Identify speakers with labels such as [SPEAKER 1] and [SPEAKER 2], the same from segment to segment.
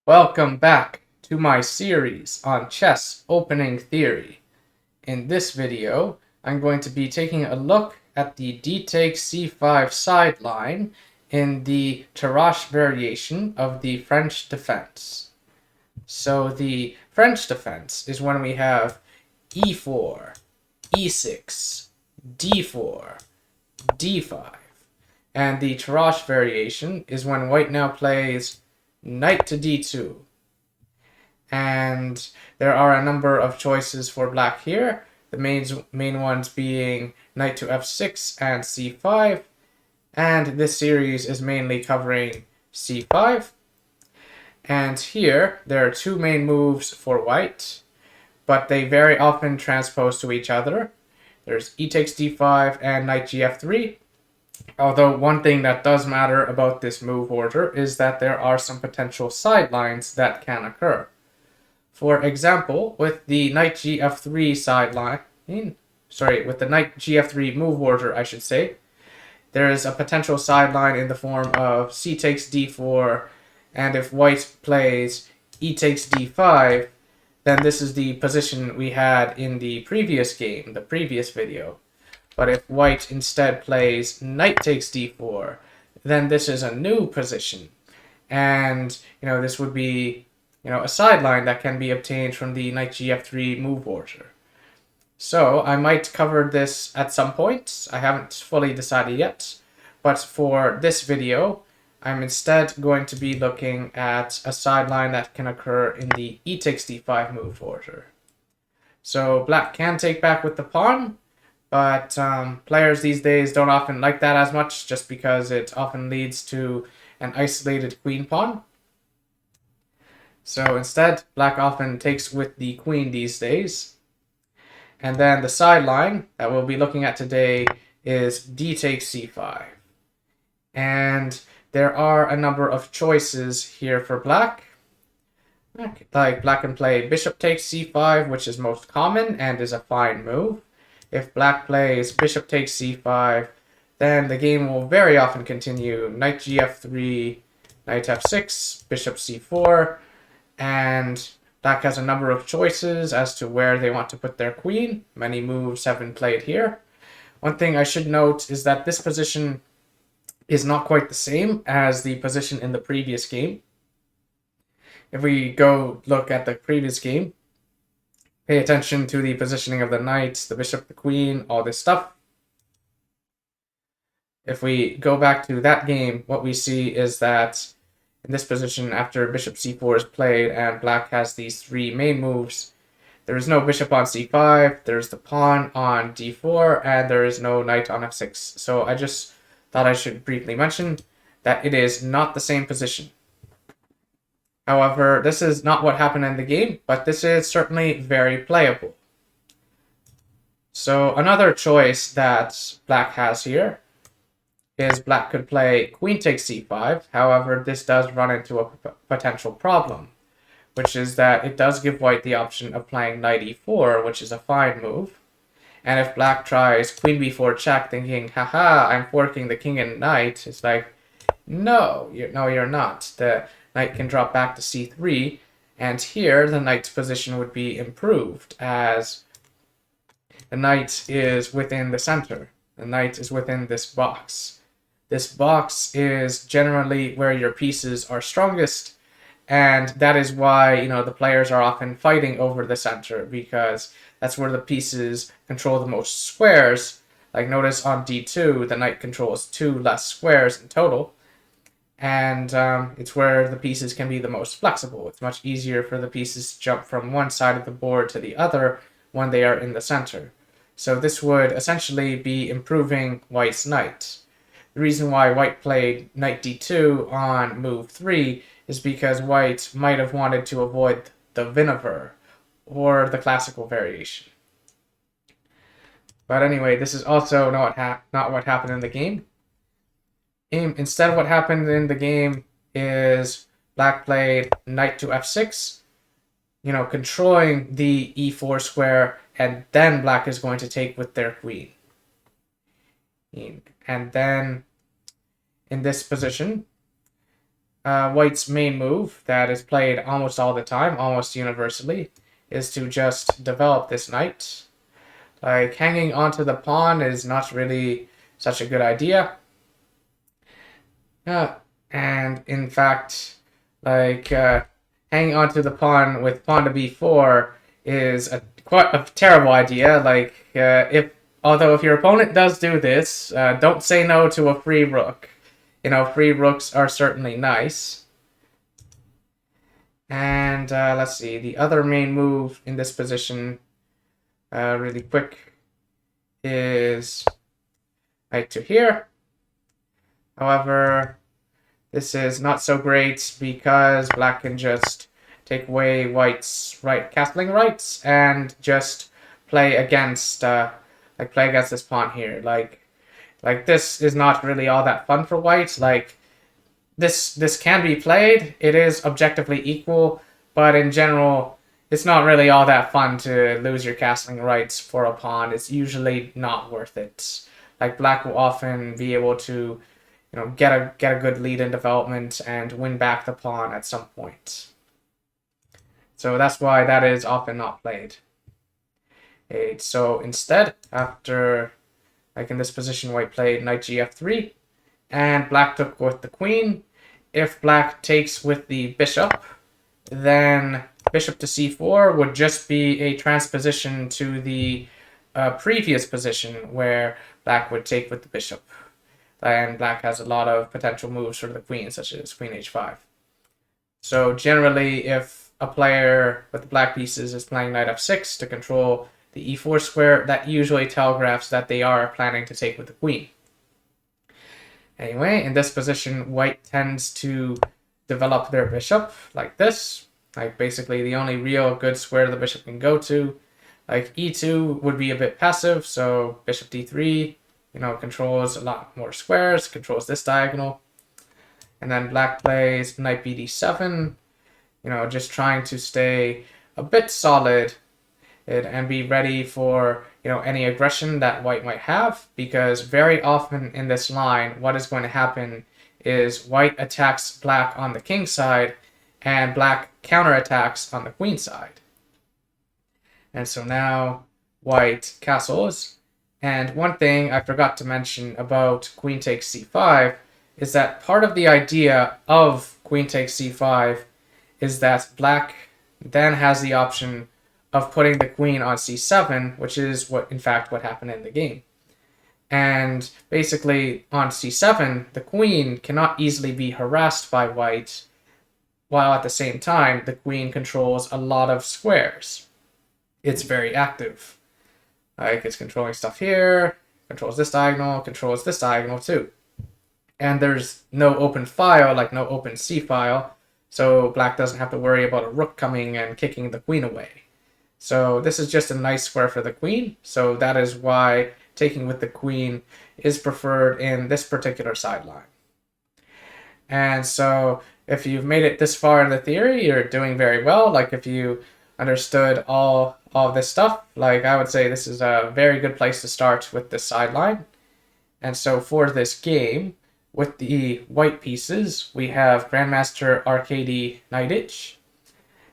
[SPEAKER 1] Welcome back to my series on chess opening theory. In this video, I'm going to be taking a look at the dxc5 Sideline in the Tarrasch Variation of the French defense. So the French defense is when we have e4, e6, d4, d5. And the Tarrasch Variation is when white now plays knight to d2. And there are a number of choices for black here. The main ones being knight to f6 and c5. And this series is mainly covering c5. And here, there are two main moves for white, but they very often transpose to each other. There's e takes d5 and knight gf3. Although one thing that does matter about this move order is that there are some potential sidelines that can occur. For example, with the knight gf3 sideline, with the knight gf3 move order, I should say, there is a potential sideline in the form of c takes d4, and if white plays e takes d5, then this is the position we had in the previous game, the previous video. But if white instead plays knight takes d4, then this is a new position. And, this would be, a sideline that can be obtained from the knight gf3 move order. So I might cover this at some point. I haven't fully decided yet. But for this video, I'm instead going to be looking at a sideline that can occur in the e takes d5 move order. So black can take back with the pawn, but players these days don't often like that as much just because it often leads to an isolated queen pawn. So instead, black often takes with the queen these days. And then the sideline that we'll be looking at today is d takes c5. And there are a number of choices here for black. Like black can play bishop takes c5, which is most common and is a fine move. If black plays bishop takes c5, then the game will very often continue knight gf3, knight f6, bishop c4, and black has a number of choices as to where they want to put their queen. Many moves have been played here. One thing I should note is that this position is not quite the same as the position in the previous game. If we go look at the previous game, pay attention to the positioning of the knight, the bishop, the queen, all this stuff. If we go back to that game, what we see is that in this position, after bishop c4 is played and black has these three main moves, there is no bishop on c5, there's the pawn on d4, and there is no knight on f6. So I just thought I should briefly mention that it is not the same position. However, this is not what happened in the game, but this is certainly very playable. So another choice that black has here is black could play queen takes c5. However, this does run into a potential problem, which is that it does give white the option of playing knight e4, which is a fine move. And if black tries queen b4 check, thinking, haha, I'm forking the king and knight, it's like, no, you're not. The knight can drop back to c3, and here the knight's position would be improved, as the knight is within the center. The knight is within this box. This box is generally where your pieces are strongest, and that is why, the players are often fighting over the center, because that's where the pieces control the most squares. Like notice on d2, the knight controls 2 less squares in total. And it's where the pieces can be the most flexible. It's much easier for the pieces to jump from one side of the board to the other when they are in the center. So this would essentially be improving white's knight. The reason why white played knight d2 on move 3 is because white might have wanted to avoid the Ivanov or the classical variation. But anyway, this is also not what happened in the game. Instead, what happened in the game is black played knight to f6, controlling the e4 square, and then black is going to take with their queen. And then in this position, White's main move that is played almost all the time, almost universally, is to just develop this knight. Like, hanging onto the pawn is not really such a good idea. And in fact, like, hanging onto the pawn with pawn to b4 is quite a terrible idea. Like, although if your opponent does do this, don't say no to a free rook. You know, free rooks are certainly nice. And let's see, the other main move in this position, really quick, is knight to here. However, this is not so great because black can just take away white's castling rights and just play against this pawn here. Like this is not really all that fun for white. Like this can be played. It is objectively equal, but in general, it's not really all that fun to lose your castling rights for a pawn. It's usually not worth it. Like black will often be able to, you know, get a good lead in development and win back the pawn at some point. So that's why that is often not played. Okay, so instead, after, like in this position, white played knight gf3, and black took with the queen. If black takes with the bishop, then bishop to c4 would just be a transposition to the previous position where black would take with the bishop. And black has a lot of potential moves for the queen, such as queen h5. So generally, if a player with the black pieces is playing knight f6 to control the e4 square, that usually telegraphs that they are planning to take with the queen. Anyway, in this position, white tends to develop their bishop like this. Like basically the only real good square the bishop can go to. Like e2 would be a bit passive, so bishop d3, you know, controls a lot more squares, controls this diagonal. And then black plays knight bd7, you know, just trying to stay a bit solid and be ready for, you know, any aggression that white might have, because very often in this line, what is going to happen is white attacks black on the king side and black counterattacks on the queen side. And so now white castles. And one thing I forgot to mention about queen takes c5 is that part of the idea of queen takes c5 is that black then has the option of putting the queen on c7, which is what happened in the game. And basically on c7, the queen cannot easily be harassed by white, while at the same time the queen controls a lot of squares. It's very active. Like it's controlling stuff here, controls this diagonal too. And there's no open file, like no open c file, so black doesn't have to worry about a rook coming and kicking the queen away. So this is just a nice square for the queen, so that is why taking with the queen is preferred in this particular sideline. And so if you've made it this far in the theory, you're doing very well. Like if you understood all of this stuff, like I would say this is a very good place to start with this sideline. And so for this game, with the white pieces, we have Grandmaster Arkadij Naiditsch.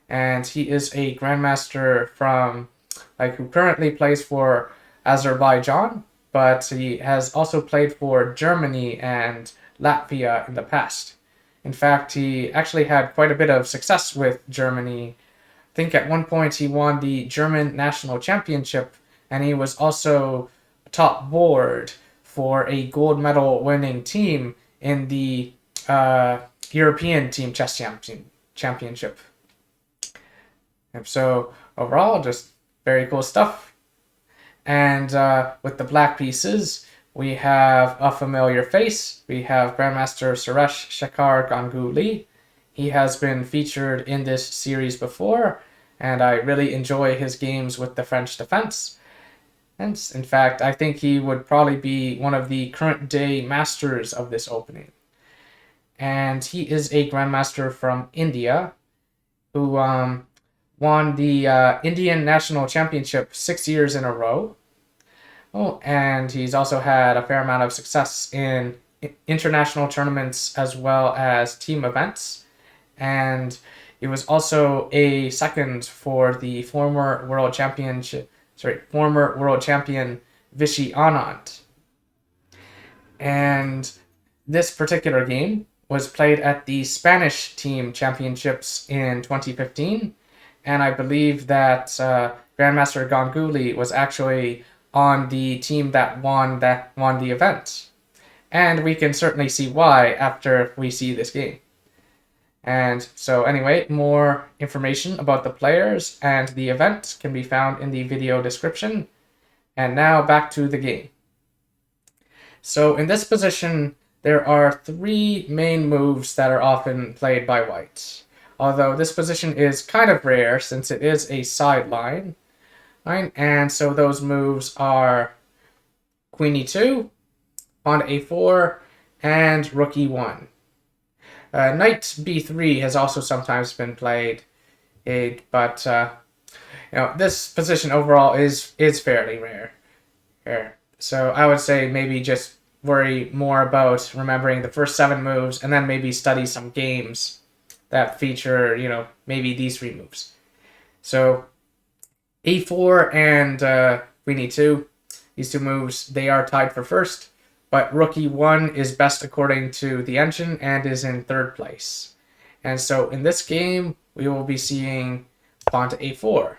[SPEAKER 1] And he is a grandmaster from, who currently plays for Azerbaijan, but he has also played for Germany and Latvia in the past. In fact, he actually had quite a bit of success with Germany. I think at one point he won the German national championship, and he was also top board for a gold medal winning team in the European Team Chess Championship. And so overall, just very cool stuff. And with the black pieces, we have a familiar face. We have Grandmaster Tarrasch Ganguly. He has been featured in this series before, and I really enjoy his games with the French defense. And in fact, I think he would probably be one of the current day masters of this opening. And he is a grandmaster from India who won the Indian National Championship 6 years in a row. Oh, and he's also had a fair amount of success in international tournaments as well as team events. And it was also a second for the former world champion Vishy Anand. And this particular game was played at the Spanish Team Championships in 2015, and I believe that Grandmaster Ganguly was actually on the team that won the event. And we can certainly see why after we see this game. And so anyway, more information about the players and the event can be found in the video description. And now back to the game. So in this position, there are three main moves that are often played by white. Although this position is kind of rare since it is a sideline. Right? And so those moves are Queen E2, Pawn to A4, and Rook E1. Knight B3 has also sometimes been played, but this position overall is fairly rare. So I would say maybe just worry more about remembering the first 7 moves and then maybe study some games that feature, maybe these 3 moves. So A4 and Queen E2, these 2 moves, they are tied for first. But Rook E1 is best according to the engine and is in 3rd place. And so in this game, we will be seeing Pawn to A4.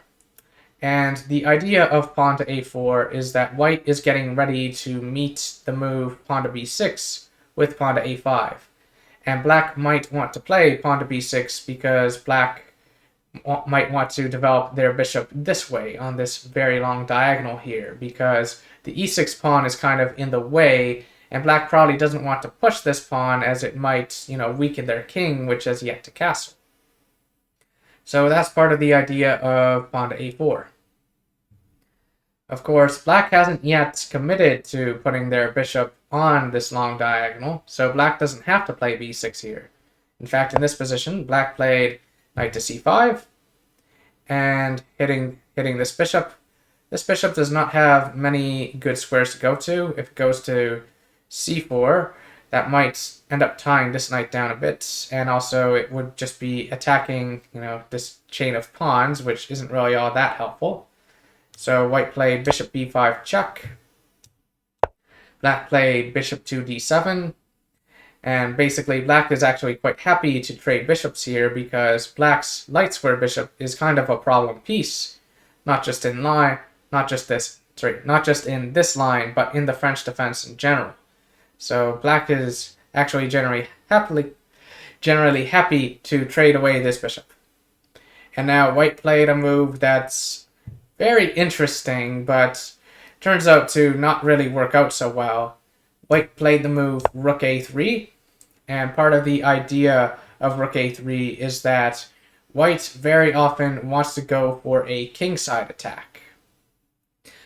[SPEAKER 1] And the idea of Pawn to A4 is that white is getting ready to meet the move Pawn to B6 with Pawn to A5. And black might want to play Pawn to B6 because black might want to develop their bishop this way on this very long diagonal here, because the E6 pawn is kind of in the way, and black probably doesn't want to push this pawn as it might, weaken their king, which has yet to castle. So that's part of the idea of Pawn to A4. Of course, black hasn't yet committed to putting their bishop on this long diagonal, so black doesn't have to play B6 here. In fact, in this position, black played Knight to C5, and hitting this bishop. This bishop does not have many good squares to go to. If it goes to C4, that might end up tying this knight down a bit, and also it would just be attacking, this chain of pawns, which isn't really all that helpful. So white played bishop B5 check. Black played bishop to D7. And basically, black is actually quite happy to trade bishops here because black's light square bishop is kind of a problem piece, not just in this line, but in the French defense in general. So black is actually generally happy to trade away this bishop. And now white played a move that's very interesting, but turns out to not really work out so well. White played the move Rook A3, and part of the idea of Rook A3 is that white very often wants to go for a kingside attack,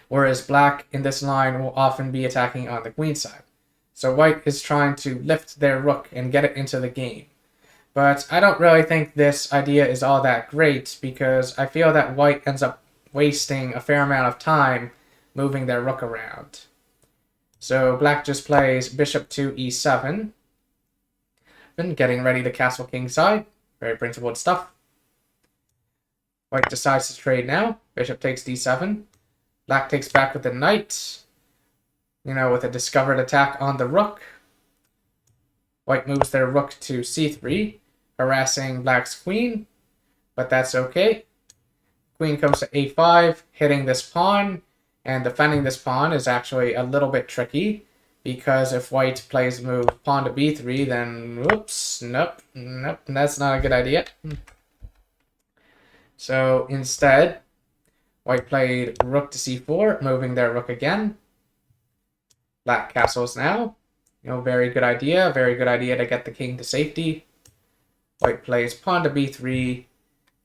[SPEAKER 1] whereas black in this line will often be attacking on the queen side. So white is trying to lift their rook and get it into the game. But I don't really think this idea is all that great because I feel that white ends up wasting a fair amount of time moving their rook around. So black just plays bishop to E7. Been getting ready to castle kingside. Very principled stuff. White decides to trade now. Bishop takes D7. Black takes back with the knight. With a discovered attack on the rook. White moves their rook to C3, harassing black's queen. But that's okay. Queen comes to A5, hitting this pawn. And defending this pawn is actually a little bit tricky, because if white plays the move pawn to b3, then whoops, nope, that's not a good idea. So instead, white played rook to c4, moving their rook again. Black castles now. Very good idea to get the king to safety. White plays pawn to b3,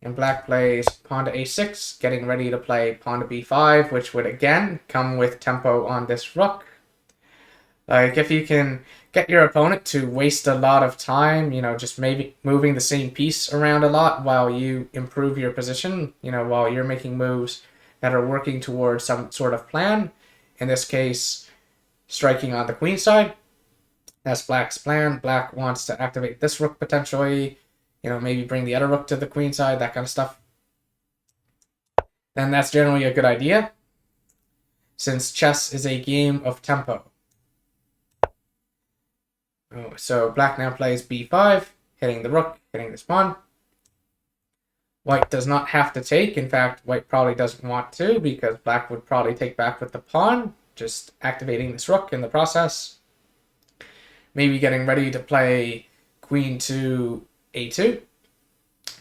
[SPEAKER 1] and black plays pawn to a6, getting ready to play pawn to b5, which would again come with tempo on this rook. Like, if you can get your opponent to waste a lot of time, just maybe moving the same piece around a lot while you improve your position, while you're making moves that are working towards some sort of plan, in this case, striking on the queen side, That's black's plan. Black wants to activate this rook potentially, maybe bring the other rook to the queen side, that kind of stuff. Then that's generally a good idea, since chess is a game of tempo. Oh, so black now plays b5, hitting the rook, hitting this pawn. White does not have to take. In fact, white probably doesn't want to, because black would probably take back with the pawn, just activating this rook in the process. Maybe getting ready to play queen to a2,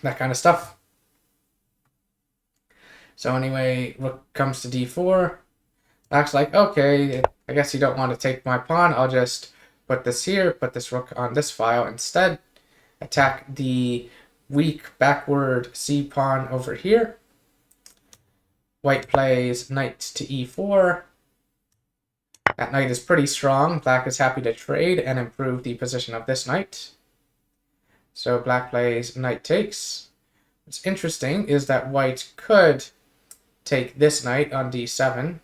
[SPEAKER 1] that kind of stuff. So anyway, rook comes to d4. Black's like, okay, I guess you don't want to take my pawn. I'll just put this here, put this rook on this file instead. Attack the weak backward c pawn over here. White plays knight to e4. That knight is pretty strong. Black is happy to trade and improve the position of this knight. So black plays knight takes. What's interesting is that white could take this knight on d7,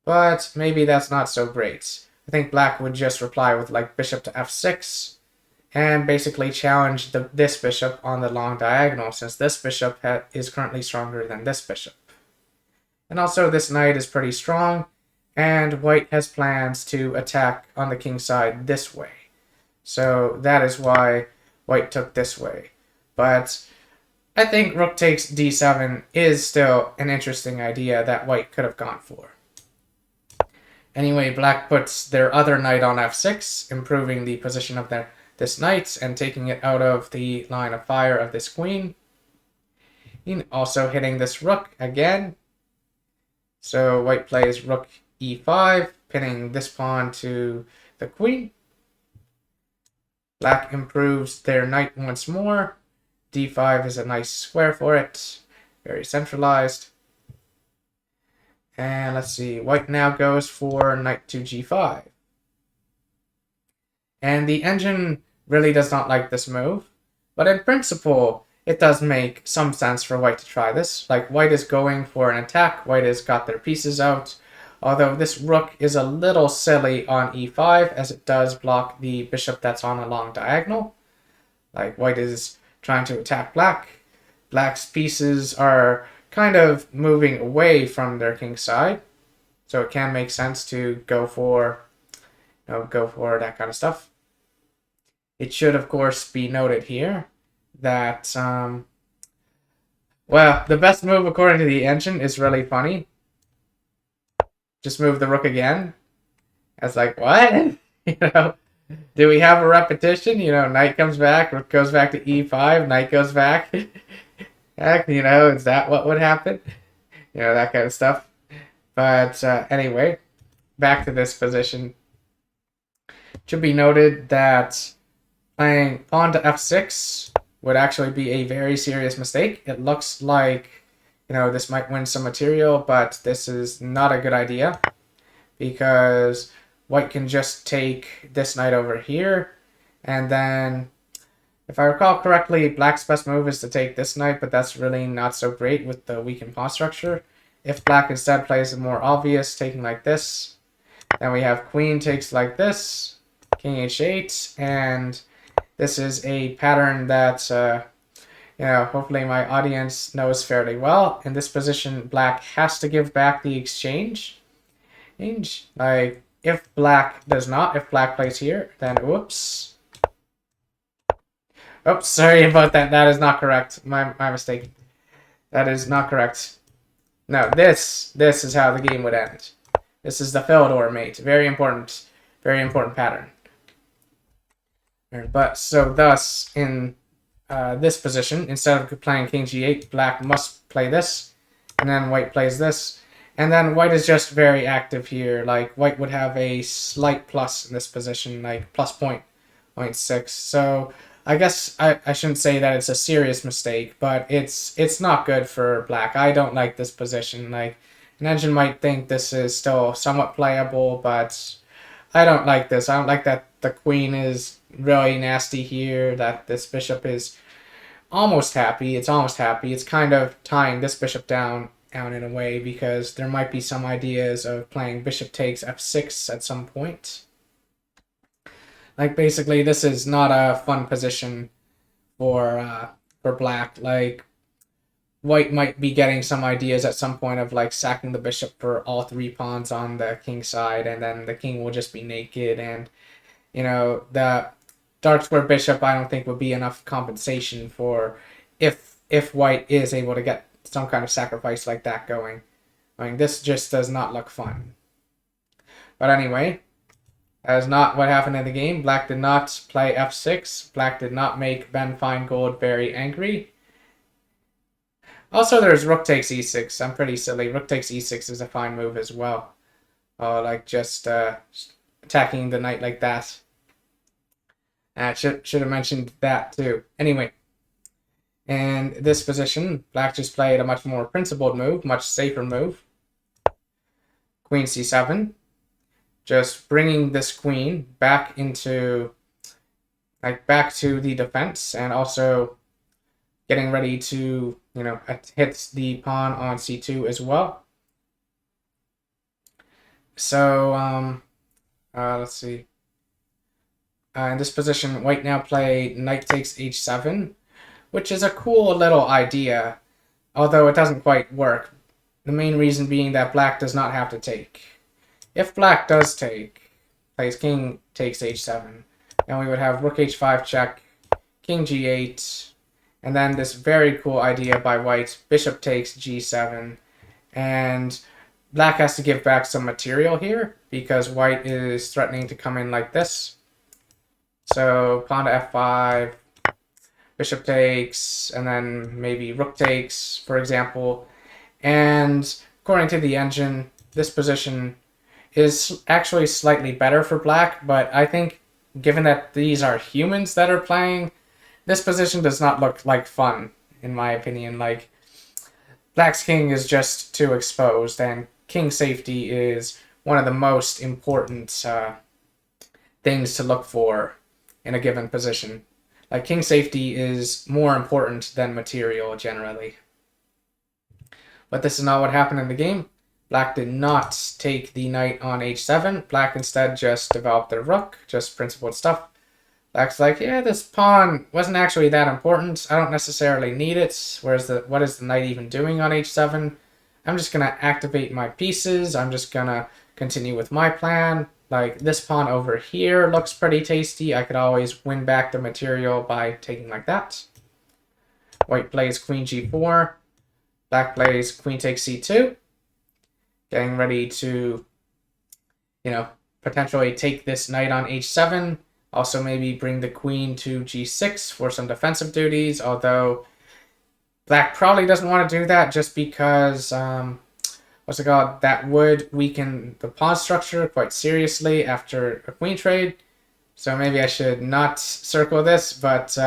[SPEAKER 1] but maybe that's not so great. I think black would just reply with like bishop to f6 and basically challenge this bishop on the long diagonal, since this bishop is currently stronger than this bishop. And also this knight is pretty strong, and white has plans to attack on the king side this way. So that is why white took this way. But I think rook takes d7 is still an interesting idea that white could have gone for. Anyway, black puts their other knight on f6, improving the position of this knight and taking it out of the line of fire of this queen. And also hitting this rook again. So white plays rook e5, pinning this pawn to the queen. Black improves their knight once more. d5 is a nice square for it, very centralized. And let's see, white now goes for knight to g5. And the engine really does not like this move, but in principle, it does make some sense for white to try this. Like, white is going for an attack, white has got their pieces out, although this rook is a little silly on e5, as it does block the bishop that's on a long diagonal. Like, white is trying to attack black. Black's pieces are kind of moving away from their king side, so it can make sense to go for that kind of stuff. It should, of course, be noted here that, well, the best move according to the engine is really funny. Just move the rook again. I was like, what? Do we have a repetition? Knight comes back, rook goes back to e5, knight goes back. Heck, is that what would happen? That kind of stuff. But anyway, back to this position. It should be noted that playing pawn to f6 would actually be a very serious mistake. It looks like, this might win some material, but this is not a good idea, because white can just take this knight over here, and then, if I recall correctly, black's best move is to take this knight, but that's really not so great with the weakened pawn structure. If black instead plays the more obvious, taking like this, then we have queen takes like this, king h8, and this is a pattern that, hopefully my audience knows fairly well. In this position, black has to give back the exchange. Like, if black does not, if black plays here, then whoops. Oops, sorry about that. That is not correct. My mistake. That is not correct. No, this is how the game would end. This is the Philidor mate. Very important pattern. But so thus, in this position, instead of playing king g8, black must play this, and then white plays this, and then white is just very active here. Like, white would have a slight plus in this position, like plus 0.6. So I guess I shouldn't say that it's a serious mistake, but it's not good for black. I don't like this position. Like, an engine might think this is still somewhat playable, but I don't like this. I don't like that the queen is really nasty here, that this bishop is almost happy. It's almost happy. It's kind of tying this bishop down in a way, because there might be some ideas of playing bishop takes f6 at some point. Like, basically, this is not a fun position for black. Like, white might be getting some ideas at some point of, like, sacking the bishop for all 3 pawns on the king side, and then the king will just be naked, and, you know, the dark square bishop, I don't think, would be enough compensation for if white is able to get some kind of sacrifice like that going. I mean, this just does not look fun. But anyway, that is not what happened in the game. Black did not play f6. Black did not make Ben Feingold very angry. Also, there's rook takes e6. I'm pretty silly. Rook takes e6 is a fine move as well. Like just attacking the knight like that. Should have mentioned that too. Anyway, in this position, black just played a much more principled move, much safer move. Queen c7. Just bringing this queen back into, like, back to the defense, and also getting ready to, you know, hit the pawn on c2 as well. So, let's see. In this position, white now play knight takes h7, which is a cool little idea, although it doesn't quite work. The main reason being that black does not have to take. If black does take, plays king takes h7, then we would have rook h5 check, king g8, and then this very cool idea by white, bishop takes g7, and black has to give back some material here because white is threatening to come in like this. So pawn to f5, bishop takes, and then maybe rook takes, for example. And according to the engine, this position is actually slightly better for black, but I think given that these are humans that are playing, this position does not look like fun, in my opinion. Like, black's king is just too exposed, and king safety is one of the most important things to look for in a given position. Like, king safety is more important than material generally. But this is not what happened in the game. Black did not take the knight on h7. Black instead just developed their rook, just principled stuff. Black's like, yeah, this pawn wasn't actually that important. I don't necessarily need it. What is the knight even doing on h7? I'm just going to activate my pieces. I'm just going to continue with my plan. Like, this pawn over here looks pretty tasty. I could always win back the material by taking like that. White plays queen g4. Black plays queen takes c2. Getting ready to, you know, potentially take this knight on h7. Also maybe bring the queen to g6 for some defensive duties, although black probably doesn't want to do that just because, what's it called, that would weaken the pawn structure quite seriously after a queen trade. So maybe I should not circle this, but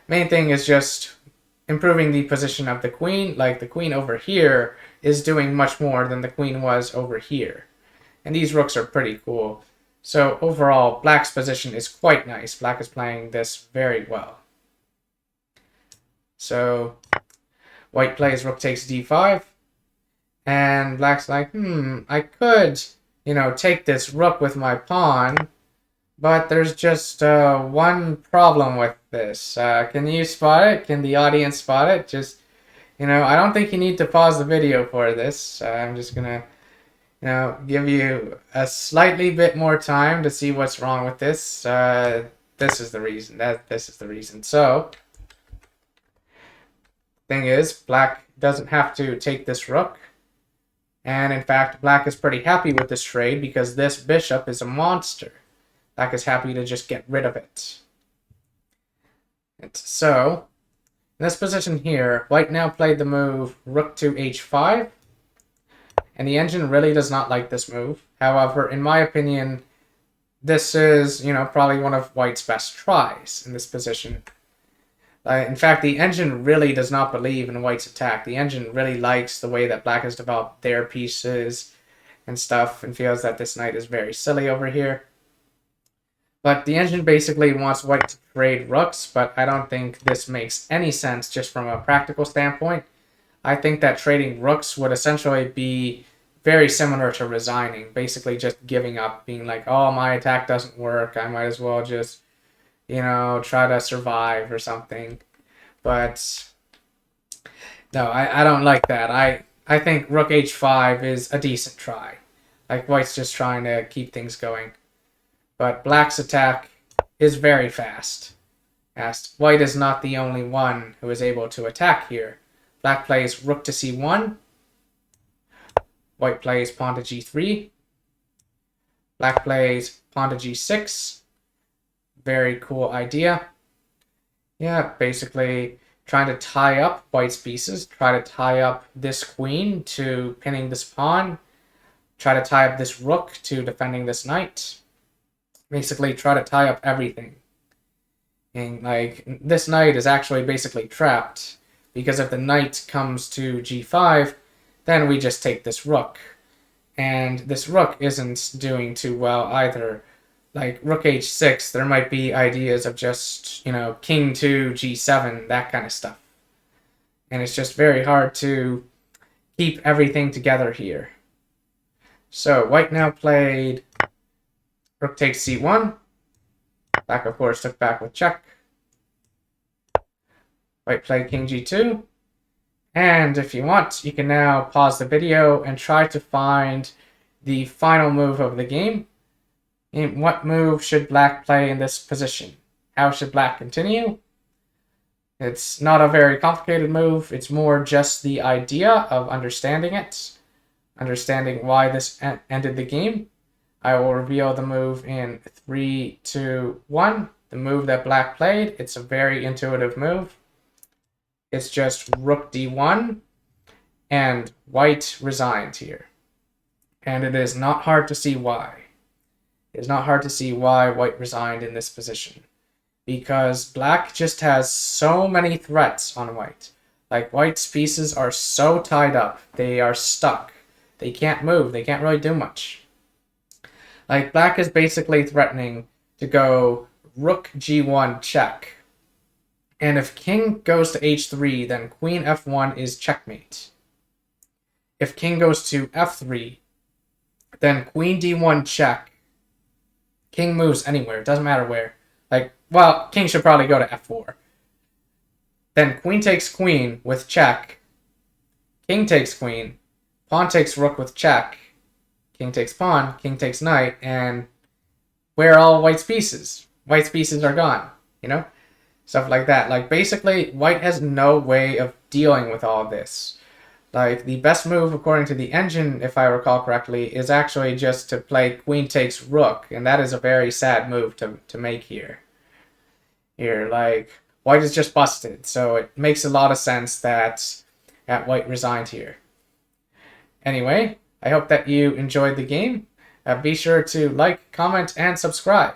[SPEAKER 1] main thing is just improving the position of the queen. Like, the queen over here is doing much more than the queen was over here. And these rooks are pretty cool. So overall, black's position is quite nice. Black is playing this very well. So white plays rook takes d5. And black's like, I could, you know, take this rook with my pawn. But there's just one problem with this. Can you spot it? Can the audience spot it? Just, you know, I don't think you need to pause the video for this. I'm just going to, you know, give you a slightly bit more time to see what's wrong with this. This is the reason. This is the reason. So, thing is, black doesn't have to take this rook. And in fact, black is pretty happy with this trade because this bishop is a monster. Black is happy to just get rid of it. So, in this position here, white now played the move rook to h5. And the engine really does not like this move. However, in my opinion, this is, you know, probably one of white's best tries in this position. In fact, the engine really does not believe in white's attack. The engine really likes the way that black has developed their pieces and stuff and feels that this knight is very silly over here. But the engine basically wants white to trade rooks, but I don't think this makes any sense just from a practical standpoint. I think that trading rooks would essentially be very similar to resigning, basically just giving up, being like, oh, my attack doesn't work, I might as well just, you know, try to survive or something. But no, I don't like that. I think rook h5 is a decent try. Like, white's just trying to keep things going. But black's attack is very fast. White is not the only one who is able to attack here. Black plays rook to c1. White plays pawn to g3. Black plays pawn to g6. Very cool idea. Yeah, basically trying to tie up white's pieces. Try to tie up this queen to pinning this pawn. Try to tie up this rook to defending this knight. Basically try to tie up everything. And like, this knight is actually basically trapped, because if the knight comes to g5, then we just take this rook. And this rook isn't doing too well either. Like, rook h6, there might be ideas of just, you know, king to g7, that kind of stuff. And it's just very hard to keep everything together here. So, white now played rook takes c1. Black, of course, took back with check. White played king g2. And if you want, you can now pause the video and try to find the final move of the game. And what move should black play in this position? How should black continue? It's not a very complicated move. It's more just the idea of understanding it. Understanding why this ended the game. I will reveal the move in 3, 2, 1. The move that black played, it's a very intuitive move. It's just rook d1, and white resigned here. And it is not hard to see why. It is not hard to see why white resigned in this position. Because black just has so many threats on white. Like, white's pieces are so tied up. They are stuck. They can't move. They can't really do much. Like, black is basically threatening to go rook g1 check. And if king goes to h3, then queen f1 is checkmate. If king goes to f3, then queen d1 check. King moves anywhere. It doesn't matter where. Like, well, king should probably go to f4. Then queen takes queen with check. King takes queen. Pawn takes rook with check. King takes pawn. King takes knight. And where are all white's pieces? White's pieces are gone, you know? Stuff like that. Like, basically, white has no way of dealing with all of this. Like, the best move, according to the engine, if I recall correctly, is actually just to play queen takes rook. And that is a very sad move to make here. Like, white is just busted. So it makes a lot of sense that white resigned here. Anyway, I hope that you enjoyed the game. Be sure to like, comment, and subscribe.